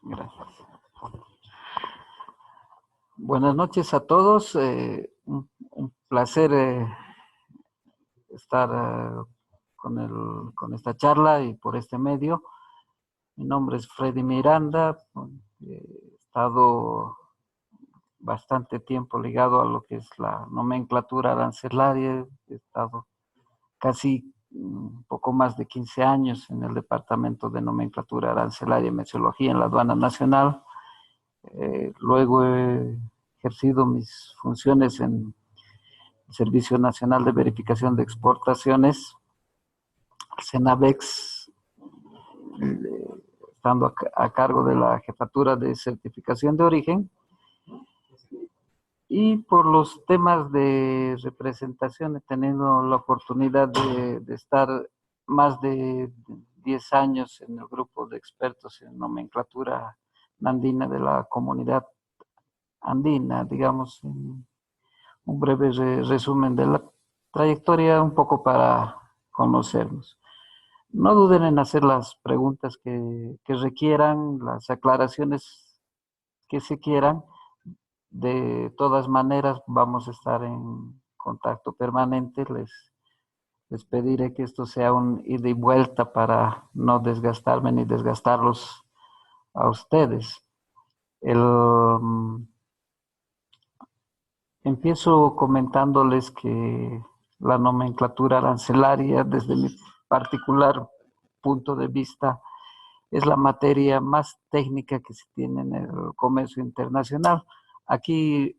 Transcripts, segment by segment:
Gracias. Buenas noches a todos. Un placer estar con esta charla y por este medio. Mi nombre es Freddy Miranda. He estado bastante tiempo ligado a lo que es la nomenclatura arancelaria. He estado casi un poco más de 15 años en el Departamento de Nomenclatura Arancelaria y Metrología en la Aduana Nacional. Luego he ejercido mis funciones en el Servicio Nacional de Verificación de Exportaciones, CENAVEX, estando a cargo de la Jefatura de Certificación de Origen. Y por los temas de representación he tenido la oportunidad de estar más de 10 años en el grupo de expertos en nomenclatura andina de la comunidad andina, digamos, un breve resumen de la trayectoria, un poco para conocernos. No duden en hacer las preguntas que requieran, las aclaraciones que se quieran. De todas maneras, vamos a estar en contacto permanente. Les pediré que esto sea un ida y vuelta para no desgastarme ni desgastarlos a ustedes. Empiezo comentándoles que la nomenclatura arancelaria, desde mi particular punto de vista, es la materia más técnica que se tiene en el comercio internacional. Aquí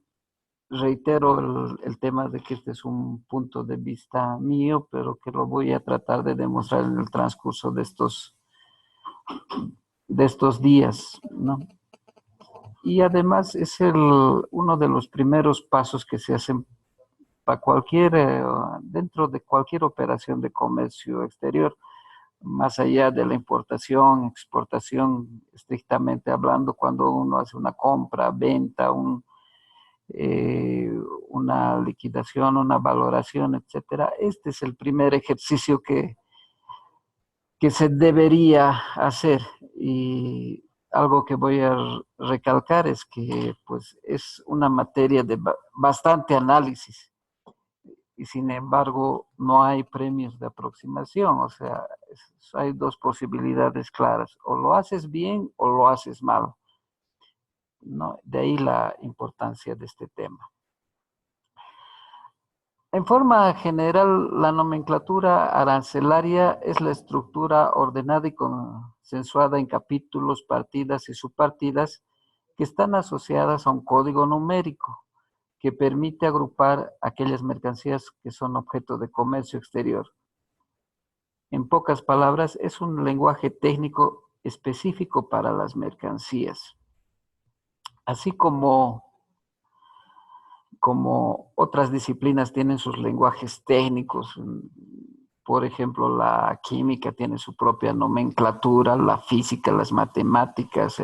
reitero el tema de que este es un punto de vista mío, pero que lo voy a tratar de demostrar en el transcurso de estos días, ¿no? Y además es uno de los primeros pasos que se hacen para dentro de cualquier operación de comercio exterior, más allá de la importación, exportación, estrictamente hablando, cuando uno hace una compra, venta, una liquidación, una valoración, etcétera. Este es el primer ejercicio que se debería hacer. Y algo que voy a recalcar es que pues, es una materia de bastante análisis y sin embargo no hay premios de aproximación. O sea, hay dos posibilidades claras: o lo haces bien o lo haces mal, ¿no? De ahí la importancia de este tema. En forma general, la nomenclatura arancelaria es la estructura ordenada y consensuada en capítulos, partidas y subpartidas que están asociadas a un código numérico que permite agrupar aquellas mercancías que son objeto de comercio exterior. En pocas palabras, es un lenguaje técnico específico para las mercancías. Así como otras disciplinas tienen sus lenguajes técnicos. Por ejemplo, la química tiene su propia nomenclatura, la física, las matemáticas,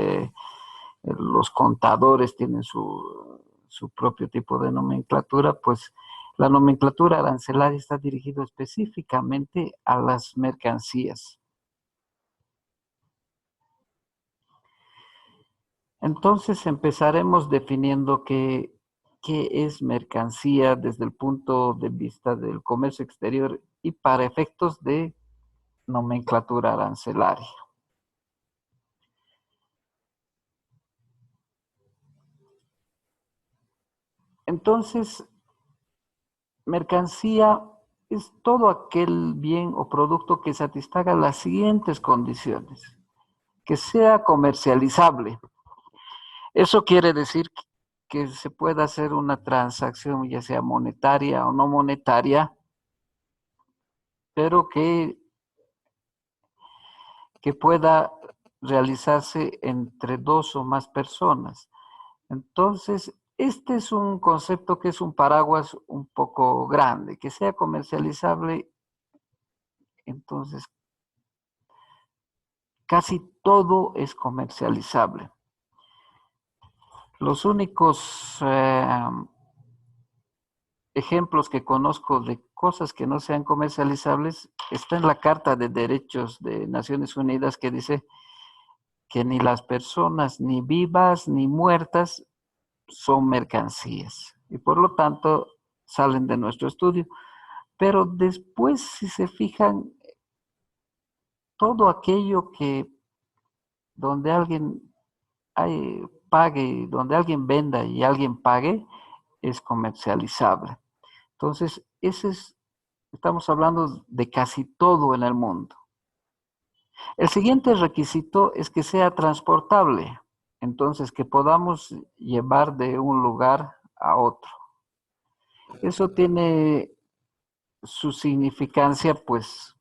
los contadores tienen su propio tipo de nomenclatura. Pues la nomenclatura arancelaria está dirigida específicamente a las mercancías. Entonces empezaremos definiendo qué es mercancía desde el punto de vista del comercio exterior y para efectos de nomenclatura arancelaria. Entonces, mercancía es todo aquel bien o producto que satisfaga las siguientes condiciones: que sea comercializable. Eso quiere decir que se pueda hacer una transacción, ya sea monetaria o no monetaria, pero que pueda realizarse entre dos o más personas. Entonces, este es un concepto que es un paraguas un poco grande, que sea comercializable. Entonces, casi todo es comercializable. Los únicos ejemplos que conozco de cosas que no sean comercializables está en la Carta de Derechos de Naciones Unidas, que dice que ni las personas, ni vivas ni muertas, son mercancías y por lo tanto salen de nuestro estudio. Pero después, si se fijan, todo aquello que donde alguien pague, donde alguien venda y alguien pague, es comercializable. Entonces, estamos hablando de casi todo en el mundo. El siguiente requisito es que sea transportable, entonces que podamos llevar de un lugar a otro. Eso tiene su significancia, pues,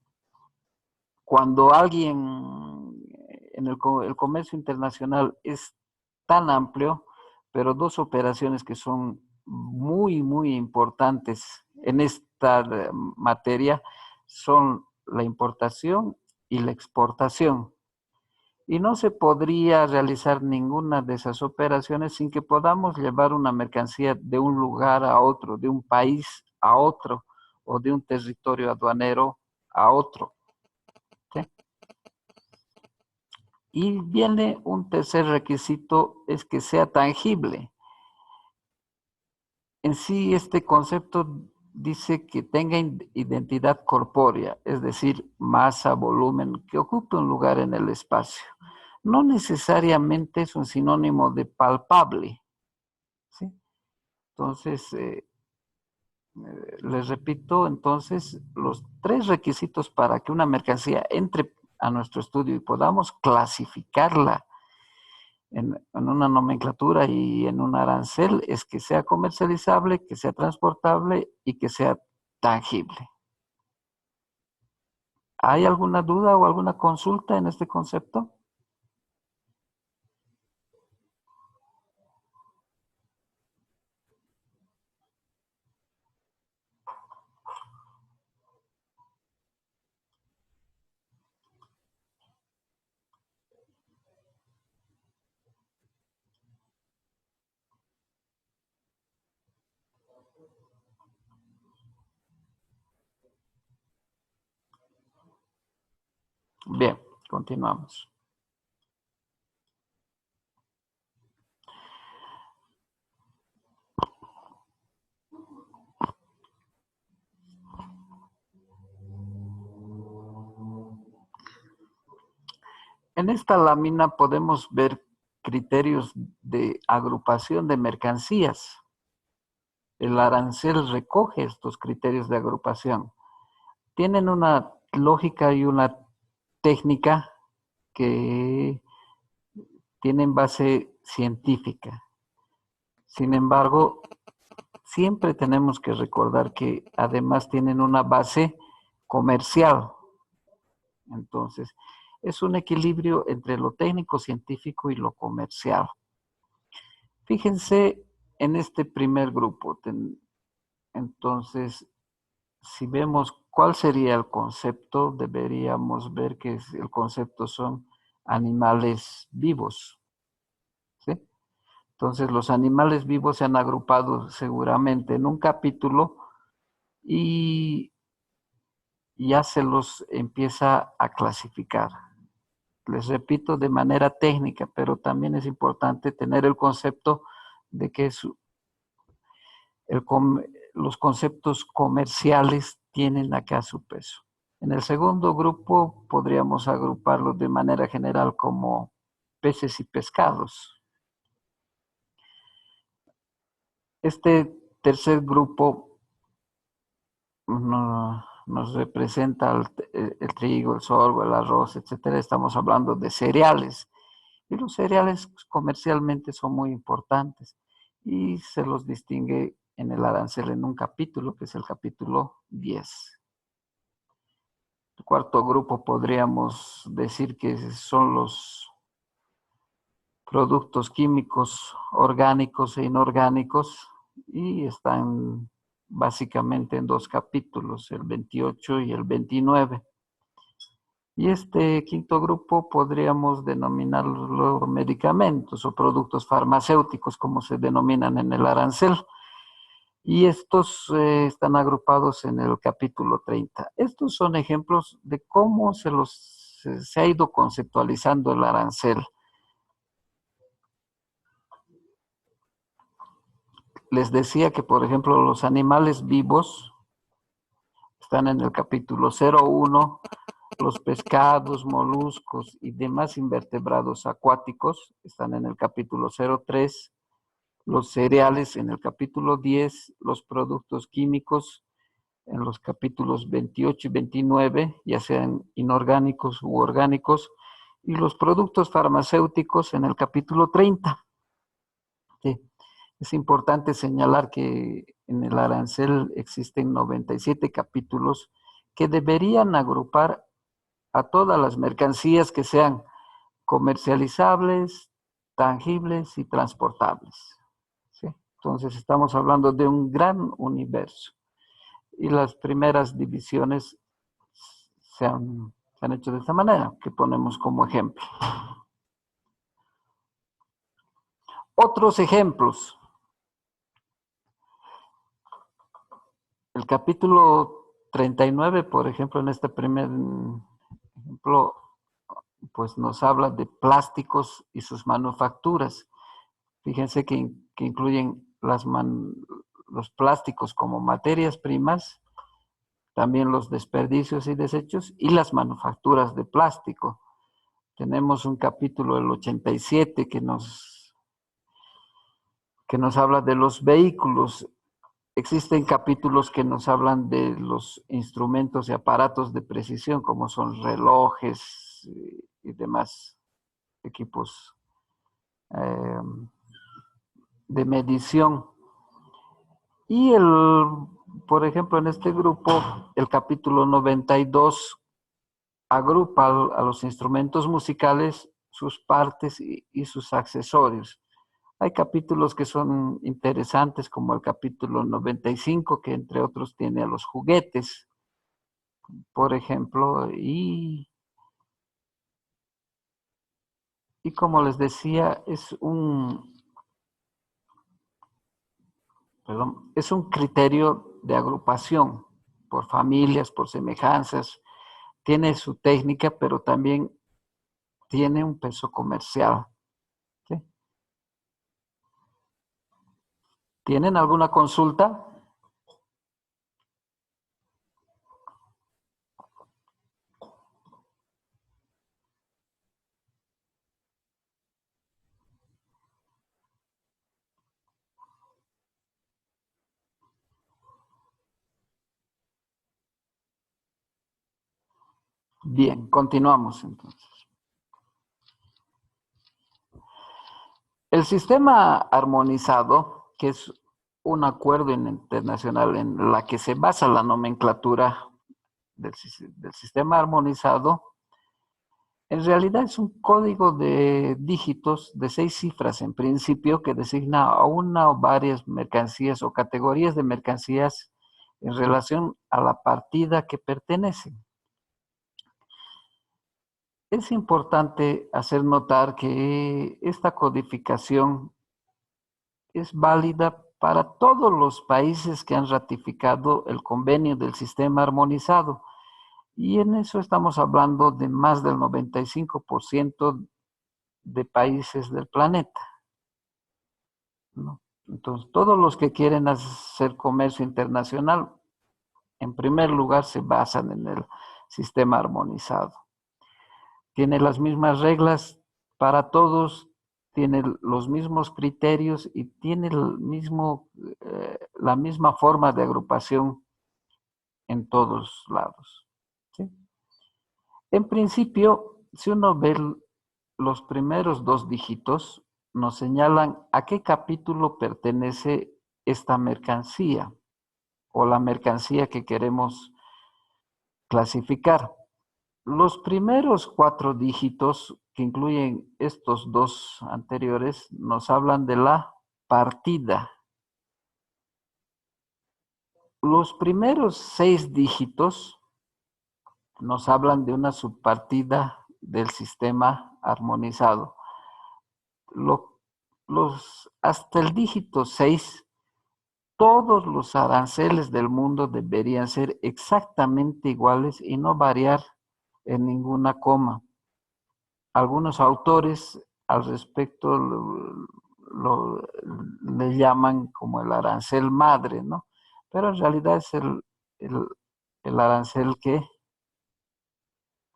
cuando alguien en el comercio internacional es tan amplio, pero dos operaciones que son muy, muy importantes en esta materia son la importación y la exportación. Y no se podría realizar ninguna de esas operaciones sin que podamos llevar una mercancía de un lugar a otro, de un país a otro, o de un territorio aduanero a otro. ¿Sí? Y viene un tercer requisito, es que sea tangible. En sí, este concepto dice que tenga identidad corpórea, es decir, masa, volumen, que ocupe un lugar en el espacio. No necesariamente es un sinónimo de palpable, ¿sí? Entonces, les repito, entonces, los tres requisitos para que una mercancía entre a nuestro estudio y podamos clasificarla en una nomenclatura y en un arancel es que sea comercializable, que sea transportable y que sea tangible. ¿Hay alguna duda o alguna consulta en este concepto? Bien, continuamos. En esta lámina podemos ver criterios de agrupación de mercancías. El arancel recoge estos criterios de agrupación. Tienen una lógica y una técnica que tienen base científica. Sin embargo, siempre tenemos que recordar que además tienen una base comercial. Entonces, es un equilibrio entre lo técnico, científico y lo comercial. Fíjense en este primer grupo. Entonces, si vemos cuál sería el concepto, deberíamos ver que el concepto son animales vivos. ¿Sí? Entonces, los animales vivos se han agrupado seguramente en un capítulo y ya se los empieza a clasificar. Les repito, de manera técnica, pero también es importante tener el concepto de que el, los conceptos comerciales tienen acá su peso. En el segundo grupo podríamos agruparlos de manera general como peces y pescados. Este tercer grupo nos representa el trigo, el sorgo, el arroz, etcétera. Estamos hablando de cereales. Y los cereales comercialmente son muy importantes y se los distingue en el arancel en un capítulo, que es el capítulo 10. El cuarto grupo podríamos decir que son los productos químicos orgánicos e inorgánicos y están básicamente en dos capítulos, el 28 y el 29. Y este quinto grupo podríamos denominarlo medicamentos o productos farmacéuticos, como se denominan en el arancel. Y estos están agrupados en el capítulo 30. Estos son ejemplos de cómo se ha ido conceptualizando el arancel. les decía que, por ejemplo, los animales vivos están en el capítulo 01, los pescados, moluscos y demás invertebrados acuáticos están en el capítulo 03, los cereales en el capítulo 10, los productos químicos en los capítulos 28 y 29, ya sean inorgánicos u orgánicos, y los productos farmacéuticos en el capítulo 30. Sí. Es importante señalar que en el arancel existen 97 capítulos que deberían agrupar a todas las mercancías que sean comercializables, tangibles y transportables. ¿Sí? Entonces estamos hablando de un gran universo. Y las primeras divisiones se han hecho de esta manera, que ponemos como ejemplo. Otros ejemplos. El capítulo 39, por ejemplo, en este primer ejemplo, pues nos habla de plásticos y sus manufacturas. Fíjense que incluyen los plásticos como materias primas, también los desperdicios y desechos y las manufacturas de plástico. Tenemos un capítulo, el 87, que nos habla de los vehículos. Existen capítulos que nos hablan de los instrumentos y aparatos de precisión, como son relojes y demás equipos de medición. Y por ejemplo, en este grupo, el capítulo 92 agrupa a los instrumentos musicales, sus partes y sus accesorios. Hay capítulos que son interesantes, como el capítulo 95, que entre otros tiene a los juguetes, por ejemplo, y como les decía, es un criterio de agrupación por familias, por semejanzas. Tiene su técnica, pero también tiene un peso comercial. ¿Sí? ¿Tienen alguna consulta? Bien, continuamos entonces. El sistema armonizado, que es un acuerdo internacional en la que se basa la nomenclatura del sistema armonizado, en realidad es un código de dígitos de 6 cifras en principio que designa a una o varias mercancías o categorías de mercancías en relación a la partida que pertenecen. Es importante hacer notar que esta codificación es válida para todos los países que han ratificado el convenio del sistema armonizado. Y en eso estamos hablando de más del 95% de países del planeta, ¿no? Entonces, todos los que quieren hacer comercio internacional, en primer lugar, se basan en el sistema armonizado. Tiene las mismas reglas para todos, tiene los mismos criterios y tiene la misma forma de agrupación en todos lados. ¿Sí? En principio, si uno ve los primeros 2 dígitos, nos señalan a qué capítulo pertenece esta mercancía o la mercancía que queremos clasificar. Los primeros 4 dígitos, que incluyen estos 2 anteriores, nos hablan de la partida. Los primeros 6 dígitos nos hablan de una subpartida del sistema armonizado. Hasta el dígito 6, todos los aranceles del mundo deberían ser exactamente iguales y no variar en ninguna coma. Algunos autores al respecto lo le llaman como el arancel madre, ¿no? Pero en realidad es el, el arancel que,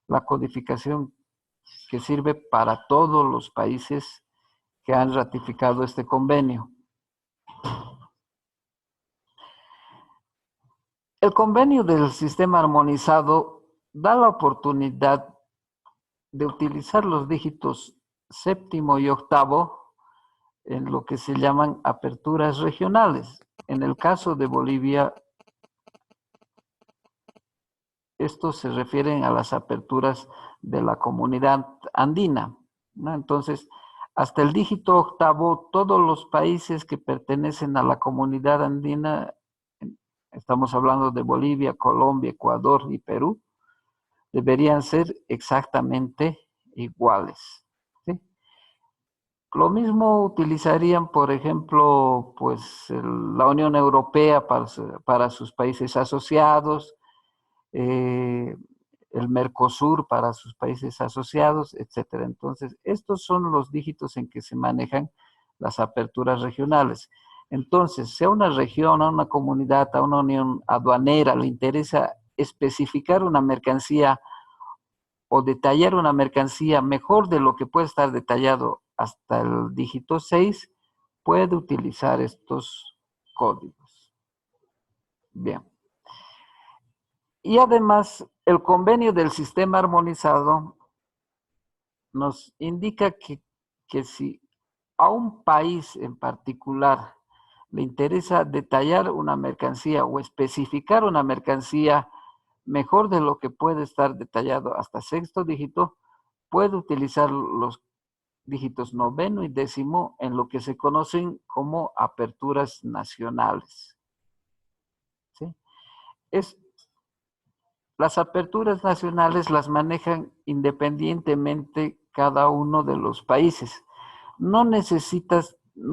la codificación que sirve para todos los países que han ratificado este convenio. El convenio del sistema armonizado da la oportunidad de utilizar los dígitos séptimo y octavo en lo que se llaman aperturas regionales. En el caso de Bolivia, estos se refieren a las aperturas de la comunidad andina, ¿no? Entonces, hasta el dígito octavo, todos los países que pertenecen a la comunidad andina, estamos hablando de Bolivia, Colombia, Ecuador y Perú, deberían ser exactamente iguales, ¿sí? Lo mismo utilizarían, por ejemplo, pues la Unión Europea para sus países asociados, eh, el Mercosur para sus países asociados, etcétera. Entonces, estos son los dígitos en que se manejan las aperturas regionales. Entonces, si a una región, a una comunidad, a una unión aduanera le interesa especificar una mercancía o detallar una mercancía mejor de lo que puede estar detallado hasta el dígito 6, puede utilizar estos códigos. Bien. Y además, el convenio del sistema armonizado nos indica que si a un país en particular le interesa detallar una mercancía o especificar una mercancía mejor de lo que puede estar detallado hasta sexto dígito, puede utilizar los dígitos noveno y décimo en lo que se conocen como aperturas nacionales, ¿sí? Las aperturas nacionales las manejan independientemente cada uno de los países. No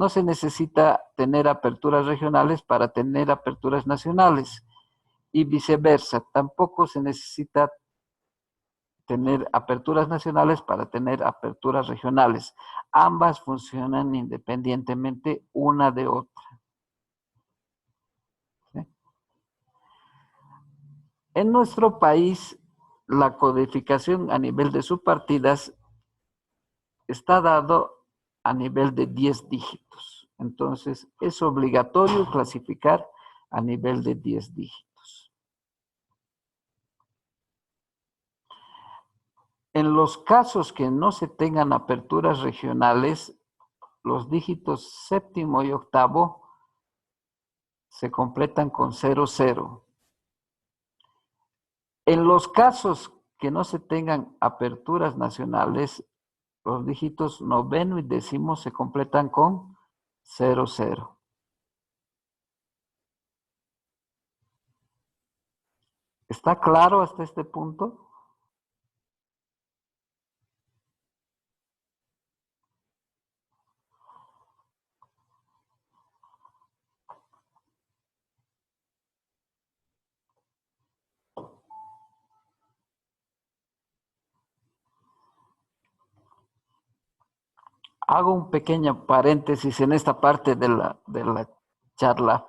se necesita tener aperturas regionales para tener aperturas nacionales y viceversa. Tampoco se necesita tener aperturas nacionales para tener aperturas regionales. Ambas funcionan independientemente una de otra, ¿sí? En nuestro país, la codificación a nivel de subpartidas está dado a nivel de 10 dígitos. Entonces, es obligatorio clasificar a nivel de 10 dígitos. En los casos que no se tengan aperturas regionales, los dígitos séptimo y octavo se completan con 00. En los casos que no se tengan aperturas nacionales, los dígitos noveno y décimo se completan con 00. ¿Está claro hasta este punto? Hago un pequeño paréntesis en esta parte de la charla.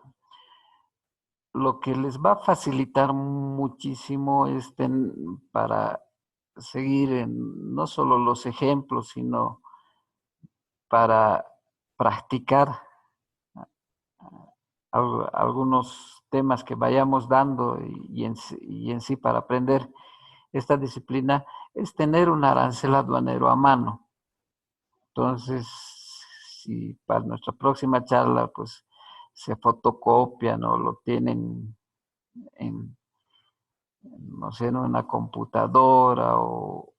Lo que les va a facilitar muchísimo es para seguir en no solo los ejemplos, sino para practicar algunos temas que vayamos dando y en sí para aprender esta disciplina, es tener un arancel aduanero a mano. Entonces, si para nuestra próxima charla, pues se fotocopian o lo tienen en, no sé, en una computadora o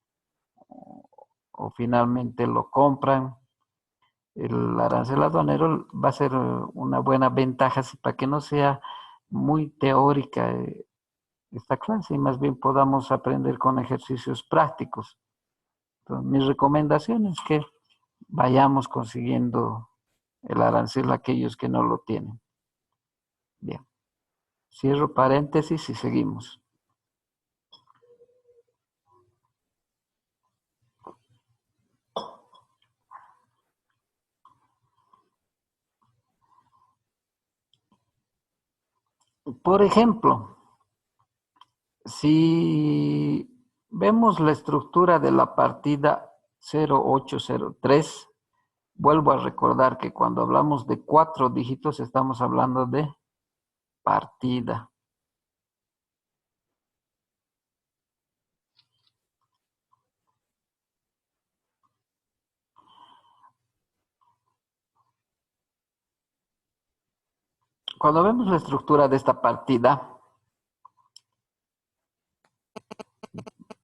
finalmente lo compran, el arancel aduanero va a ser una buena ventaja para que no sea muy teórica esta clase y más bien podamos aprender con ejercicios prácticos. Entonces, mi recomendación es que vayamos consiguiendo el arancel a aquellos que no lo tienen. Bien, cierro paréntesis y seguimos. Por ejemplo, si vemos la estructura de la partida 0803, vuelvo a recordar que cuando hablamos de 4 dígitos estamos hablando de partida. Cuando vemos la estructura de esta partida,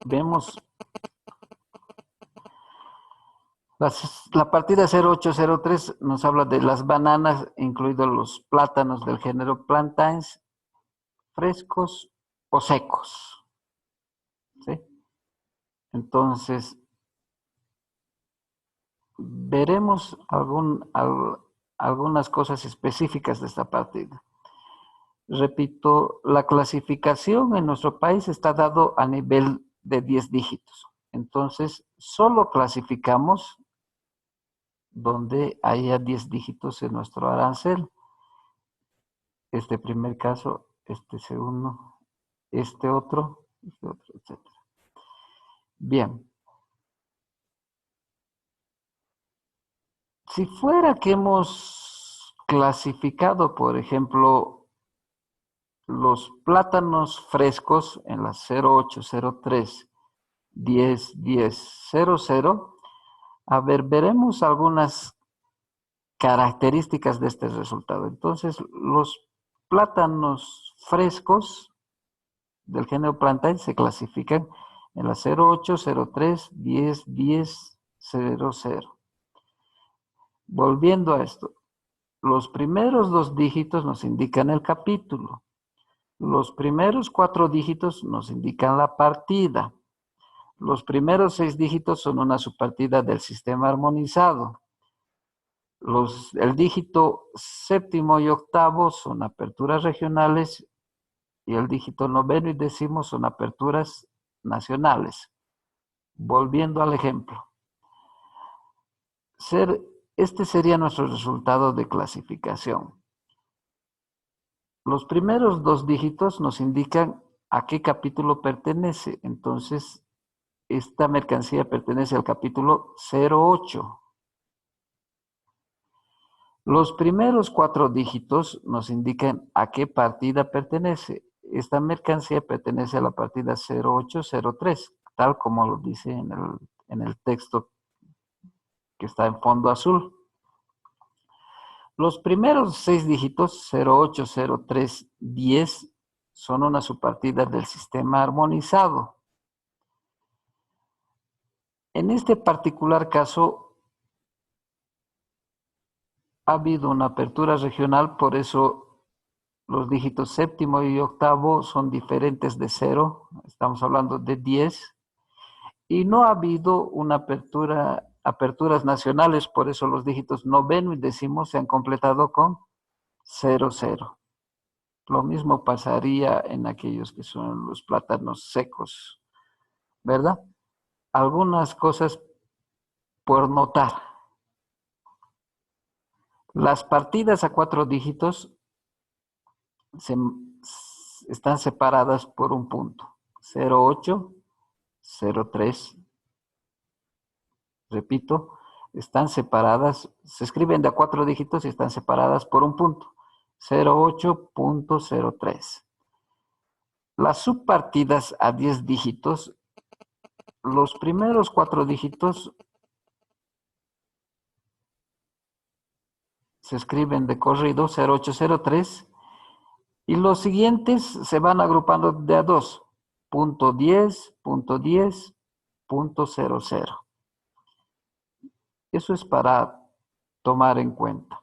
vemos la partida 0803 nos habla de las bananas, incluidos los plátanos del género plantains, frescos o secos. ¿Sí? Entonces, veremos algunas cosas específicas de esta partida. Repito, la clasificación en nuestro país está dado a nivel de 10 dígitos. Entonces, solo clasificamos donde haya 10 dígitos en nuestro arancel. Este primer caso, este segundo, este otro, etc. Bien. Si fuera que hemos clasificado, por ejemplo, los plátanos frescos en la 0803 10 10 00, a ver, veremos algunas características de este resultado. Entonces, los plátanos frescos del género plantain se clasifican en la 0803 10 10 00. Volviendo a esto, los primeros 2 dígitos nos indican el capítulo. Los primeros 4 dígitos nos indican la partida. Los primeros 6 dígitos son una subpartida del sistema armonizado. El dígito séptimo y octavo son aperturas regionales y el dígito noveno y décimo son aperturas nacionales. Volviendo al ejemplo. Este sería nuestro resultado de clasificación. Los primeros 2 dígitos nos indican a qué capítulo pertenece. Entonces, esta mercancía pertenece al capítulo 08. Los primeros 4 dígitos nos indican a qué partida pertenece. Esta mercancía pertenece a la partida 0803, tal como lo dice en el texto que está en fondo azul. Los primeros 6 dígitos, 0803 10, son una subpartida del sistema armonizado. En este particular caso, ha habido una apertura regional, por eso los dígitos séptimo y octavo son diferentes de 0, estamos hablando de 10, y no ha habido una aperturas nacionales, por eso los dígitos noveno y décimo se han completado con 00. Lo mismo pasaría en aquellos que son los plátanos secos, ¿verdad? Algunas cosas por notar. Las partidas a 4 dígitos están separadas por un punto. 08, 03. Repito, están separadas, se escriben de a 4 dígitos y están separadas por un punto. 08.03. Las subpartidas a 10 dígitos, los primeros 4 dígitos se escriben de corrido, 0803, y los siguientes se van agrupando de a 2, punto 10, punto 10, punto 00. Eso es para tomar en cuenta.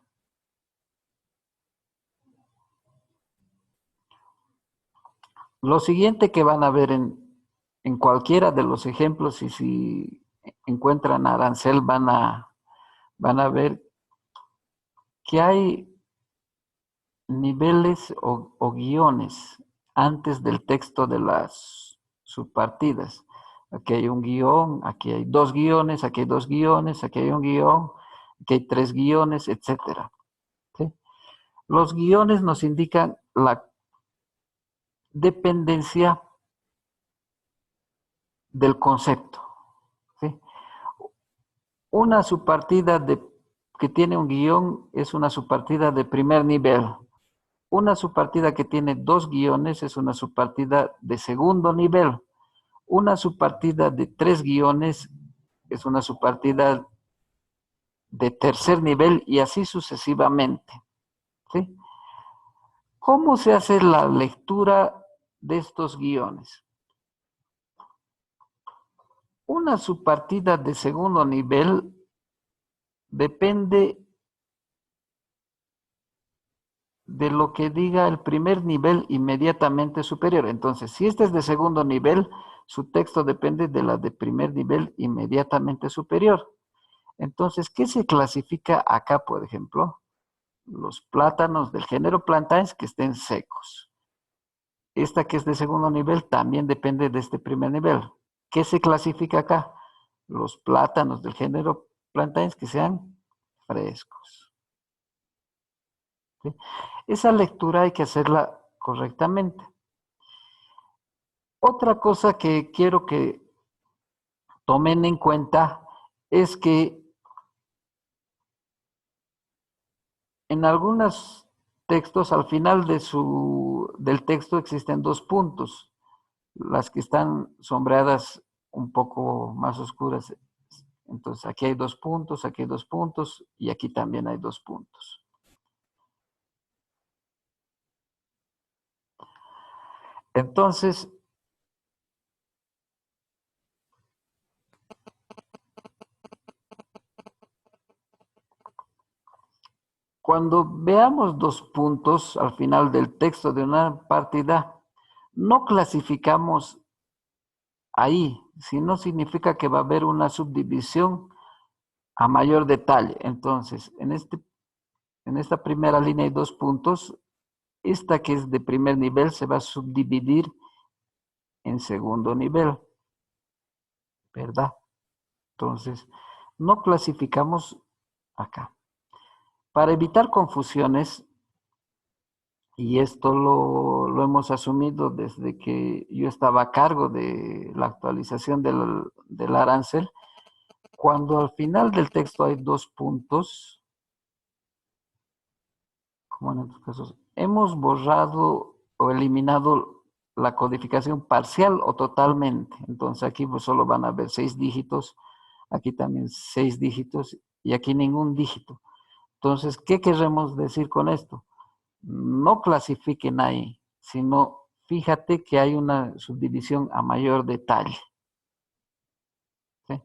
Lo siguiente que van a ver en cualquiera de los ejemplos, y si encuentran arancel, van a ver que hay niveles o guiones antes del texto de las subpartidas. Aquí hay un guión, aquí hay 2 guiones, aquí hay 2 guiones, aquí hay un guión, aquí hay 3 guiones, etc. ¿Sí? Los guiones nos indican dependencia del concepto, ¿sí? Una subpartida que tiene un guión es una subpartida de primer nivel. Una subpartida que tiene 2 guiones es una subpartida de segundo nivel. Una subpartida de 3 guiones es una subpartida de tercer nivel y así sucesivamente, ¿sí? ¿Cómo se hace la lectura de estos guiones? Una subpartida de segundo nivel depende de lo que diga el primer nivel inmediatamente superior. Entonces, si este es de segundo nivel, su texto depende de la de primer nivel inmediatamente superior. Entonces, ¿qué se clasifica acá, por ejemplo? Los plátanos del género plantains que estén secos. Esta que es de segundo nivel también depende de este primer nivel. ¿Qué se clasifica acá? Los plátanos del género plantains que sean frescos. ¿Sí? Esa lectura hay que hacerla correctamente. Otra cosa que quiero que tomen en cuenta es que en algunos textos, al final del texto existen 2 puntos. Las que están sombreadas un poco más oscuras. Entonces, aquí hay 2 puntos, aquí hay 2 puntos y aquí también hay 2 puntos. Entonces, cuando veamos 2 puntos al final del texto de una partida, no clasificamos ahí, sino significa que va a haber una subdivisión a mayor detalle. Entonces, en esta primera línea hay 2 puntos. Esta que es de primer nivel se va a subdividir en segundo nivel, ¿verdad? Entonces, no clasificamos acá. Para evitar confusiones, y esto lo hemos asumido desde que yo estaba a cargo de la actualización del arancel, cuando al final del texto hay 2 puntos, como en estos casos, hemos borrado o eliminado la codificación parcial o totalmente. Entonces aquí pues solo van a haber 6 dígitos, aquí también 6 dígitos y aquí ningún dígito. Entonces, ¿qué queremos decir con esto? No clasifiquen ahí, sino fíjate que hay una subdivisión a mayor detalle. ¿Sí?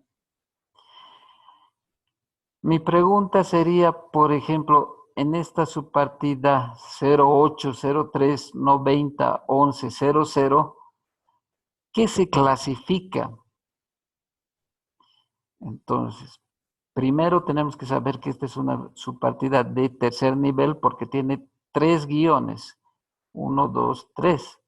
Mi pregunta sería, por ejemplo, en esta subpartida 08, 03, 90, 11, 00, ¿qué se clasifica? Entonces, primero tenemos que saber que esta es una subpartida de tercer nivel porque tiene 3 guiones. 1, 2, 3.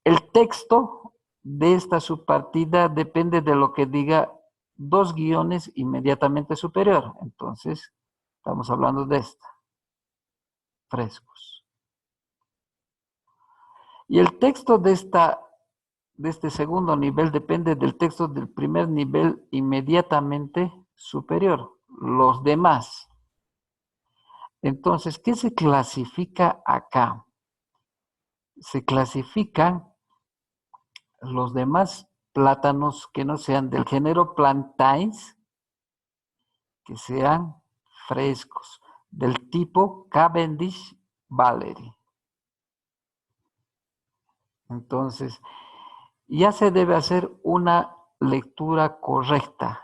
El texto de esta subpartida depende de lo que diga 2 guiones inmediatamente superior. Entonces, estamos hablando de esta, frescos. Y el texto de este segundo nivel depende del texto del primer nivel inmediatamente superior, los demás. Entonces, ¿qué se clasifica acá? Se clasifican los demás plátanos que no sean del género plantains, que sean frescos, del tipo Cavendish Valery. Entonces, ya se debe hacer una lectura correcta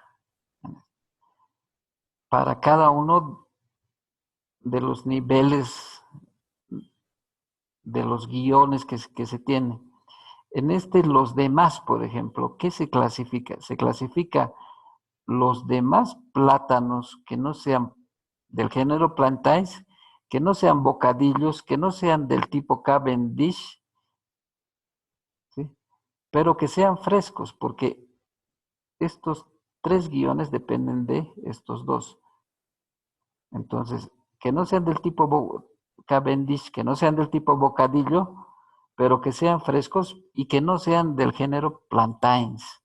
para cada uno de los niveles de los guiones que se tiene. En los demás, por ejemplo, ¿qué se clasifica? Se clasifica los demás plátanos que no sean del género plantains, que no sean bocadillos, que no sean del tipo Cavendish, ¿sí? Pero que sean frescos, porque estos 3 guiones dependen de estos 2. Entonces, que no sean del tipo Cavendish, que no sean del tipo bocadillo, pero que sean frescos y que no sean del género plantains.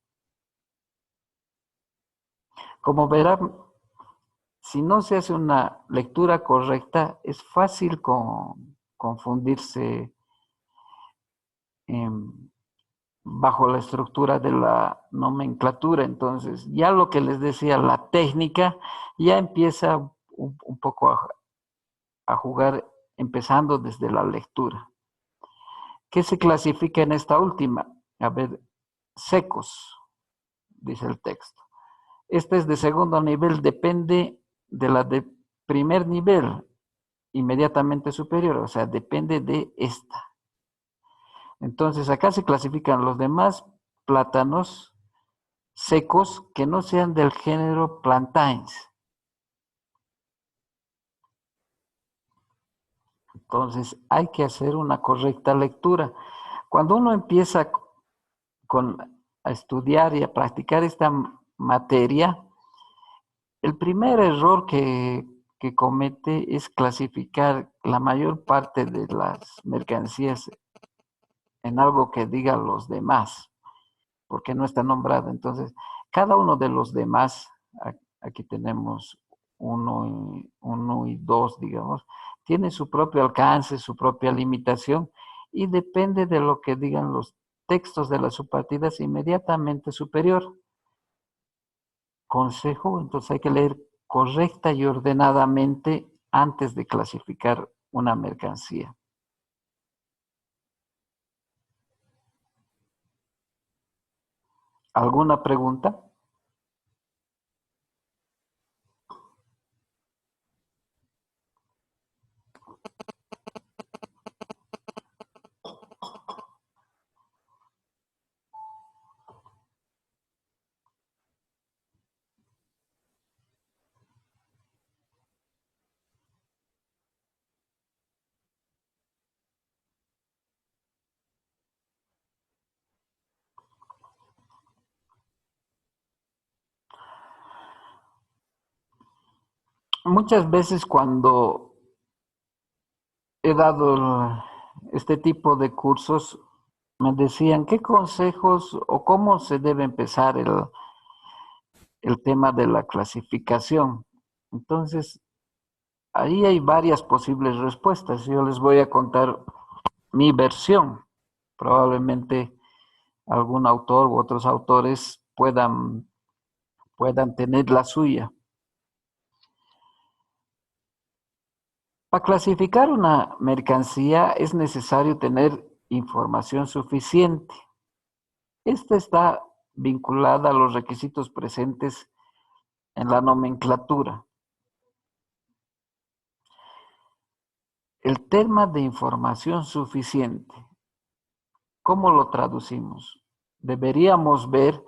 Como verán, si no se hace una lectura correcta, es fácil confundirse bajo la estructura de la nomenclatura. Entonces, ya lo que les decía, la técnica ya empieza un poco a jugar empezando desde la lectura. ¿Qué se clasifica en esta última? A ver, secos, dice el texto. Este es de segundo nivel, depende de la de primer nivel, inmediatamente superior, o sea, depende de esta. Entonces, acá se clasifican los demás plátanos secos que no sean del género plantains. Entonces, hay que hacer una correcta lectura. Cuando uno empieza a estudiar y a practicar esta materia, el primer error que comete es clasificar la mayor parte de las mercancías en algo que diga los demás, porque no está nombrado. Entonces, cada uno de los demás, aquí tenemos uno y dos, digamos, tiene su propio alcance, su propia limitación, y depende de lo que digan los textos de las subpartidas inmediatamente superior. Consejo, entonces hay que leer correcta y ordenadamente antes de clasificar una mercancía. ¿Alguna pregunta? Muchas veces cuando he dado este tipo de cursos, me decían qué consejos o cómo se debe empezar el tema de la clasificación. Entonces, ahí hay varias posibles respuestas. Yo les voy a contar mi versión. Probablemente algún autor u otros autores puedan tener la suya. Para clasificar una mercancía es necesario tener información suficiente. Esta está vinculada a los requisitos presentes en la nomenclatura. El tema de información suficiente, ¿cómo lo traducimos? Deberíamos ver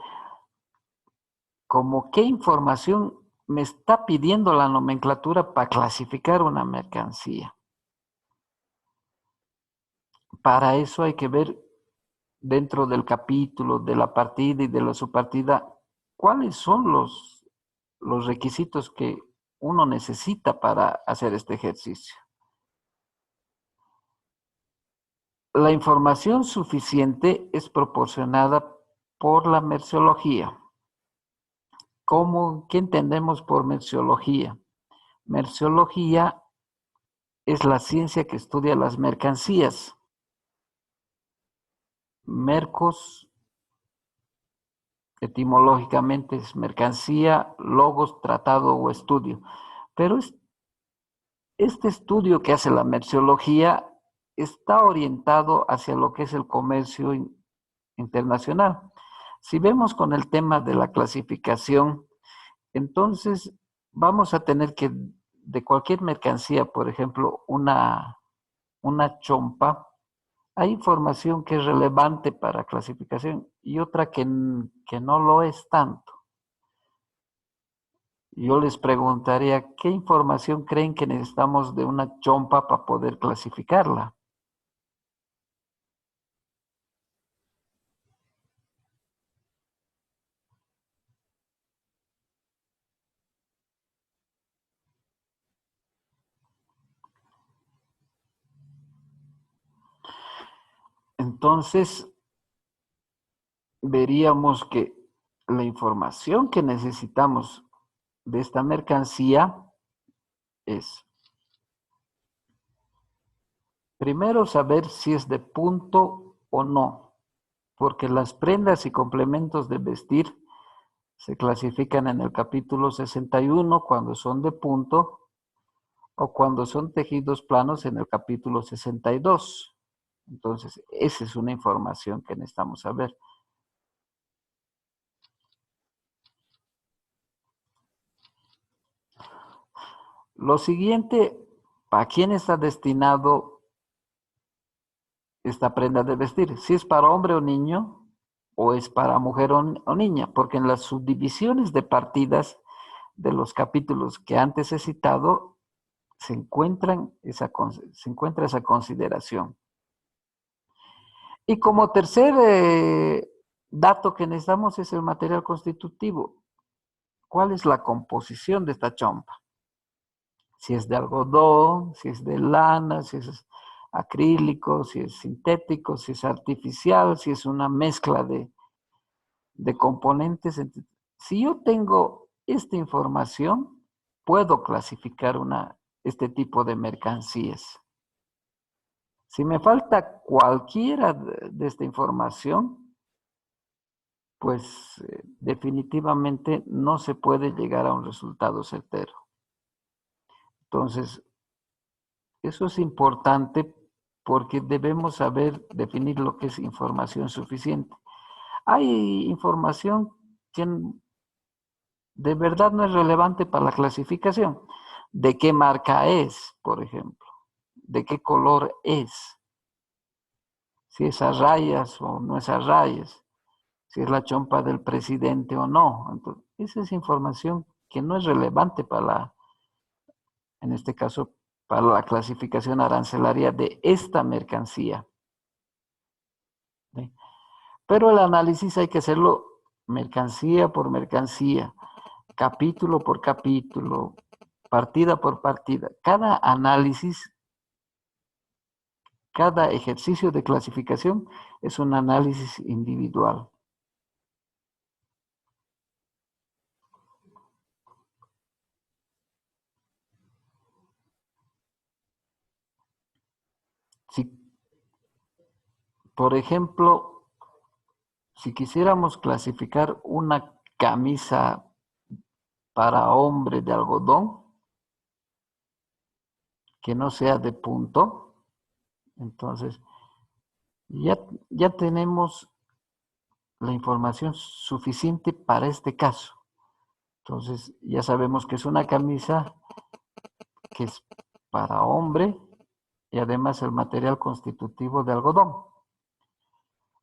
como qué información me está pidiendo la nomenclatura para clasificar una mercancía. Para eso hay que ver dentro del capítulo, de la partida y de la subpartida, cuáles son los requisitos que uno necesita para hacer este ejercicio. La información suficiente es proporcionada por la merciología. ¿Qué entendemos por merciología? Merciología es la ciencia que estudia las mercancías. Mercos, etimológicamente, es mercancía, logos, tratado o estudio. Pero este estudio que hace la merciología está orientado hacia lo que es el comercio internacional. Si vemos con el tema de la clasificación, entonces vamos a tener que de cualquier mercancía, por ejemplo, una chompa, hay información que es relevante para clasificación y otra que no lo es tanto. Yo les preguntaría, ¿qué información creen que necesitamos de una chompa para poder clasificarla? Entonces, veríamos que la información que necesitamos de esta mercancía es, primero, saber si es de punto o no, porque las prendas y complementos de vestir se clasifican en el capítulo 61 cuando son de punto o cuando son tejidos planos en el capítulo 62. Entonces, esa es una información que necesitamos saber. Lo siguiente, ¿a quién está destinado esta prenda de vestir? Si es para hombre o niño, o es para mujer o niña, porque en las subdivisiones de partidas de los capítulos que antes he citado, se encuentra esa consideración. Y como tercer dato que necesitamos es el material constitutivo. ¿Cuál es la composición de esta chompa? Si es de algodón, si es de lana, si es acrílico, si es sintético, si es artificial, si es una mezcla de componentes. Si yo tengo esta información, puedo clasificar este tipo de mercancías. Si me falta cualquiera de esta información, pues definitivamente no se puede llegar a un resultado certero. Entonces, eso es importante porque debemos saber definir lo que es información suficiente. Hay información que de verdad no es relevante para la clasificación. ¿De qué marca es, por ejemplo? ¿De qué color es? Si es a rayas o no es a rayas. Si es la chompa del presidente o no. Entonces, esa es información que no es relevante en este caso, para la clasificación arancelaria de esta mercancía. ¿Sí? Pero el análisis hay que hacerlo mercancía por mercancía, capítulo por capítulo, partida por partida. Cada análisis, cada ejercicio de clasificación es un análisis individual. Si, por ejemplo, si quisiéramos clasificar una camisa para hombre de algodón, que no sea de punto, entonces ya tenemos la información suficiente para este caso. Entonces ya sabemos que es una camisa que es para hombre y además el material constitutivo de algodón.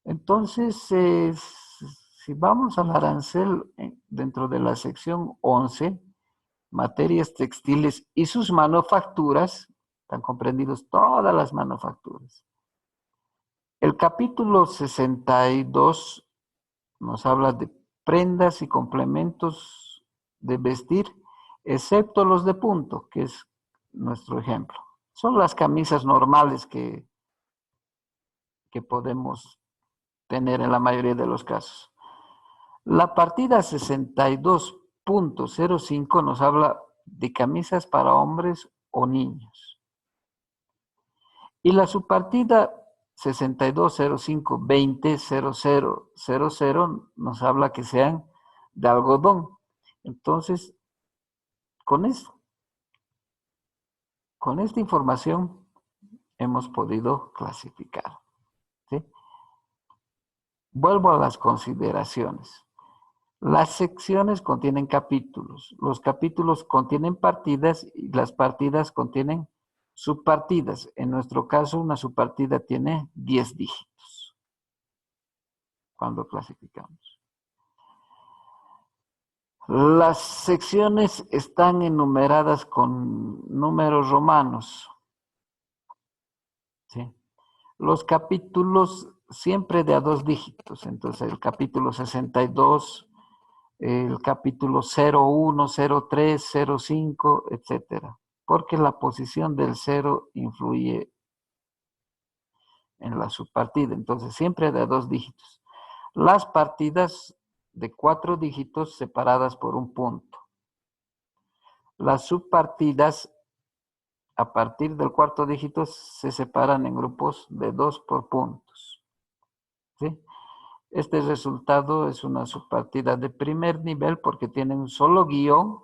Entonces, si vamos al arancel dentro de la sección 11, materias textiles y sus manufacturas, están comprendidos todas las manufacturas. El capítulo 62 nos habla de prendas y complementos de vestir, excepto los de punto, que es nuestro ejemplo. Son las camisas normales que podemos tener en la mayoría de los casos. La partida 62.05 nos habla de camisas para hombres o niños. Y la subpartida 62.05.20.00.00 nos habla que sean de algodón. Entonces, con esta información hemos podido clasificar. ¿Sí? Vuelvo a las consideraciones. Las secciones contienen capítulos, los capítulos contienen partidas y las partidas contienen subpartidas. En nuestro caso, una subpartida tiene 10 dígitos cuando clasificamos. Las secciones están enumeradas con números romanos. ¿Sí? Los capítulos siempre de a 2 dígitos. Entonces, el capítulo 62, el capítulo 01, 03, 05, etcétera. Porque la posición del 0 influye en la subpartida. Entonces, siempre de 2 dígitos. Las partidas de 4 dígitos separadas por un punto. Las subpartidas a partir del 4º dígito se separan en grupos de 2 por puntos. ¿Sí? Este resultado es una subpartida de primer nivel porque tiene un solo guión.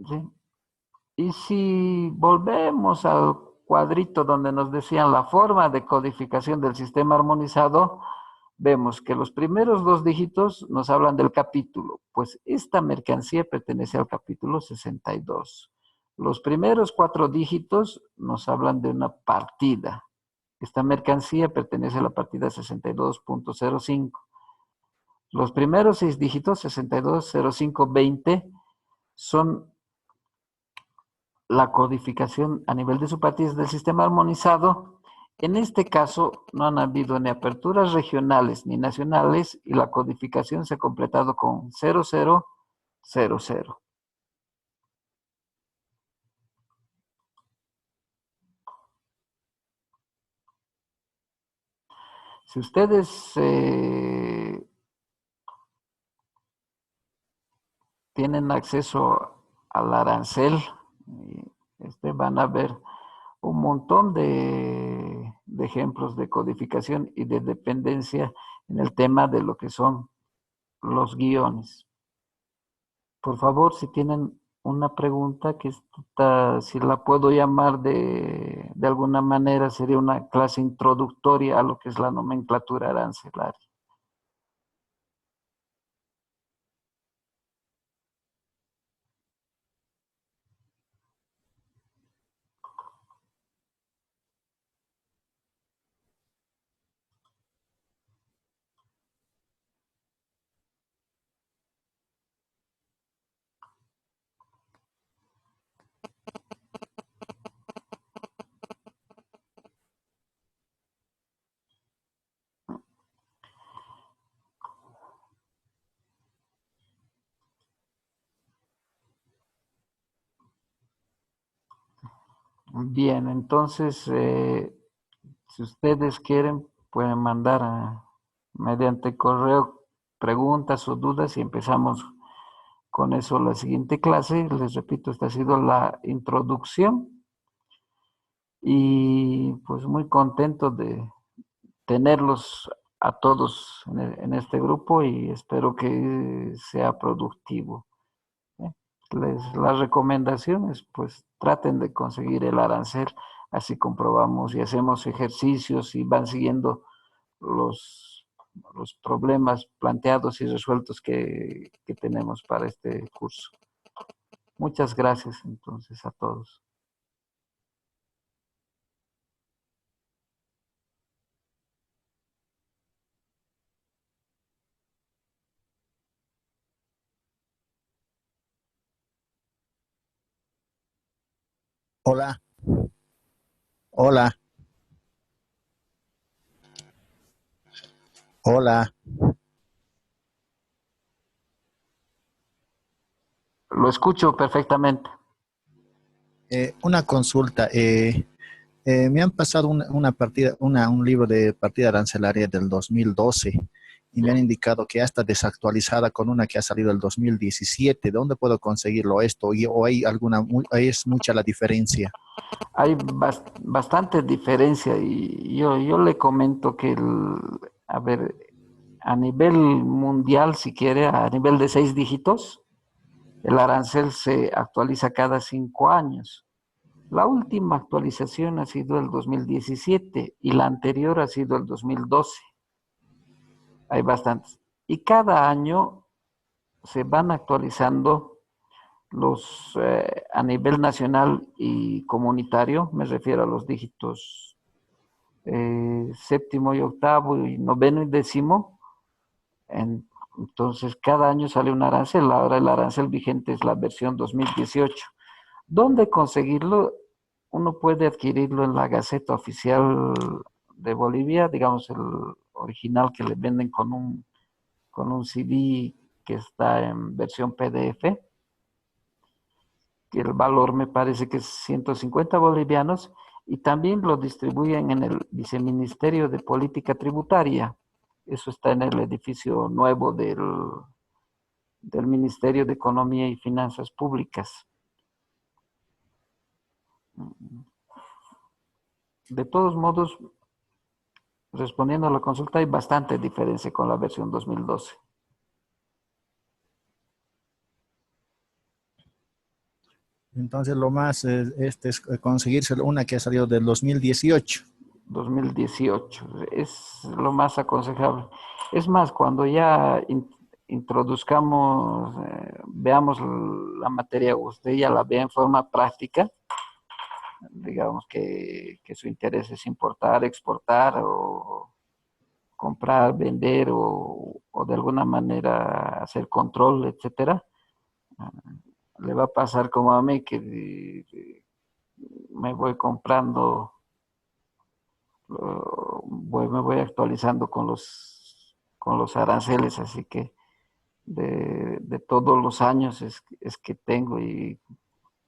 ¿Sí? Y si volvemos al cuadrito donde nos decían la forma de codificación del sistema armonizado, vemos que los primeros 2 dígitos nos hablan del capítulo, pues esta mercancía pertenece al capítulo 62. Los primeros 4 dígitos nos hablan de una partida. Esta mercancía pertenece a la partida 62.05. Los primeros 6 dígitos, 62.05.20, son la codificación a nivel de subpartidas del sistema armonizado. En este caso, no han habido ni aperturas regionales ni nacionales y la codificación se ha completado con 0000. Si ustedes tienen acceso al arancel, van a ver un montón de ejemplos de codificación y de dependencia en el tema de lo que son los guiones. Por favor, si tienen una pregunta que si la puedo llamar de alguna manera, sería una clase introductoria a lo que es la nomenclatura arancelaria. Bien, entonces, si ustedes quieren, pueden mandar mediante correo preguntas o dudas y empezamos con eso la siguiente clase. Les repito, esta ha sido la introducción y pues muy contento de tenerlos a todos en este grupo y espero que sea productivo. ¿Eh? La recomendación es pues traten de conseguir el arancel, así comprobamos y hacemos ejercicios y van siguiendo los, los problemas planteados y resueltos que tenemos para este curso. Muchas gracias entonces a todos. Hola, hola, hola. Lo escucho perfectamente. Una consulta. Me han pasado una partida, un libro de partida arancelaria del 2012 y me han indicado que ya está desactualizada con una que ha salido el 2017. ¿Dónde puedo conseguirlo esto? ¿O hay alguna, ahí es mucha la diferencia? Hay bastante diferencia y yo le comento que, a ver, a nivel mundial, si quiere, a nivel de 6 dígitos, el arancel se actualiza cada 5 años. La última actualización ha sido el 2017 y la anterior ha sido el 2012. Hay bastantes. Y cada año se van actualizando a nivel nacional y comunitario, me refiero a los dígitos séptimo y octavo y noveno y décimo. Entonces, cada año sale un arancel. Ahora el arancel vigente es la versión 2018. ¿Dónde conseguirlo? Uno puede adquirirlo en la Gaceta Oficial de Bolivia, digamos el original que le venden con un CD que está en versión PDF. que el valor me parece que es 150 bolivianos, y también lo distribuyen en el Viceministerio de Política Tributaria. Eso está en el edificio nuevo del Ministerio de Economía y Finanzas Públicas. De todos modos, respondiendo a la consulta, hay bastante diferencia con la versión 2012. Entonces, lo más es conseguirse una que ha salido del 2018. 2018 es lo más aconsejable. Es más, cuando ya introduzcamos, veamos la materia, usted ya la vea en forma práctica, digamos que su interés es importar, exportar o comprar, vender o de alguna manera hacer control, etcétera, le va a pasar como a mí que me voy comprando, me voy actualizando con los aranceles, así que de todos los años es que tengo, y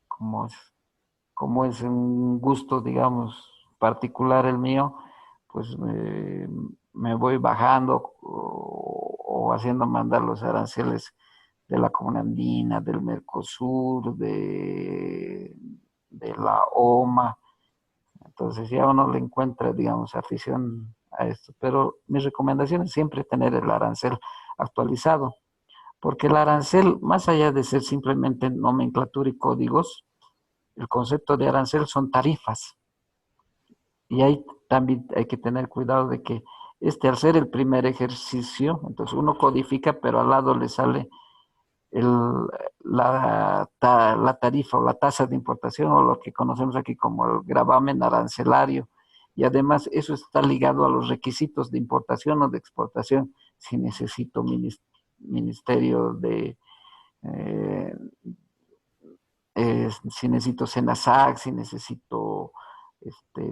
como es, como es un gusto, digamos, particular el mío, pues me voy bajando o haciendo mandar los aranceles de la Comuna Andina, del Mercosur, de la OMA. Entonces ya uno le encuentra, digamos, afición a esto. Pero mi recomendación es siempre tener el arancel actualizado, porque el arancel, más allá de ser simplemente nomenclatura y códigos, el concepto de arancel son tarifas. Y ahí también hay que tener cuidado de que al ser el primer ejercicio, entonces uno codifica, pero al lado le sale el, la tarifa o la tasa de importación, o lo que conocemos aquí como el gravamen arancelario. Y además eso está ligado a los requisitos de importación o de exportación. Si necesito ministerio de, eh, si necesito SENASAC, si necesito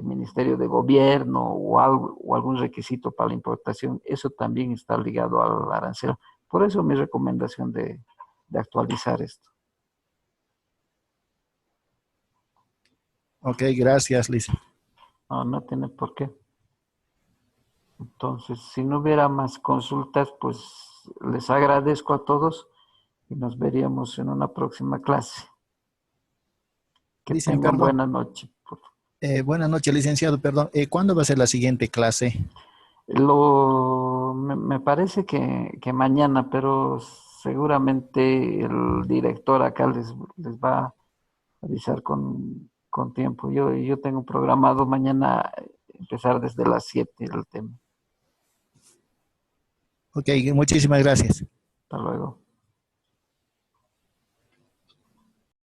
Ministerio de Gobierno o, algo, o algún requisito para la importación, eso también está ligado al arancel. Por eso mi recomendación de actualizar esto. Ok, gracias, Liz. No, no tiene por qué. Entonces, si no hubiera más consultas, pues les agradezco a todos y nos veríamos en una próxima clase. Que Dicen, tengan perdón. buena noche. Buenas noches, licenciado, perdón. ¿Cuándo va a ser la siguiente clase? Me parece que mañana, pero seguramente el director acá les va a avisar con tiempo. Yo tengo programado mañana empezar desde las 7 el tema. Ok, muchísimas gracias. Hasta luego.